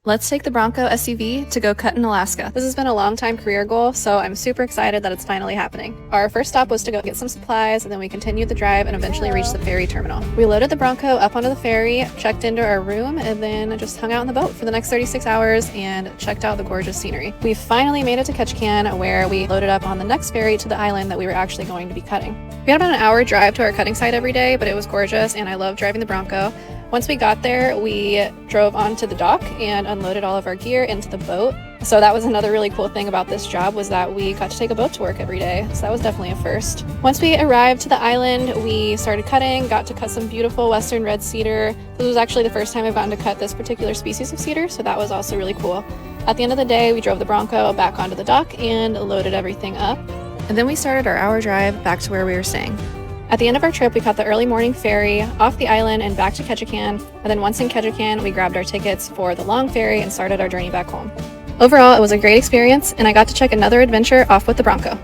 Let's take the Bronco SUV to go cut in Alaska. This has been a long time career goal, so I'm super excited that it's finally happening. Our first stop was to go get some supplies, and then we continued the drive and eventually reached the ferry terminal. We loaded the Bronco up onto the ferry, checked into our room, and then just hung out on the boat for the next 36 hours and checked out the gorgeous scenery. We finally made it to Ketchikan, where we loaded up on the next ferry to the island that we were actually going to be cutting. We had about an hour drive to our cutting site every day, but it was gorgeous and I love driving the Bronco. Once we got there, we drove onto the dock and unloaded all of our gear into the boat. So that was another really cool thing about this job, was that we got to take a boat to work every day. So that was definitely a first. Once we arrived to the island, we started cutting, got to cut some beautiful western red cedar. This was actually the first time I've gotten to cut this particular species of cedar, so that was also really cool. At the end of the day, we drove the Bronco back onto the dock and loaded everything up. And then we started our hour drive back to where we were staying. At the end of our trip, we caught the early morning ferry off the island and back to Ketchikan, and then once in Ketchikan, we grabbed our tickets for the long ferry and started our journey back home. Overall, it was a great experience, and I got to check another adventure off with the Bronco.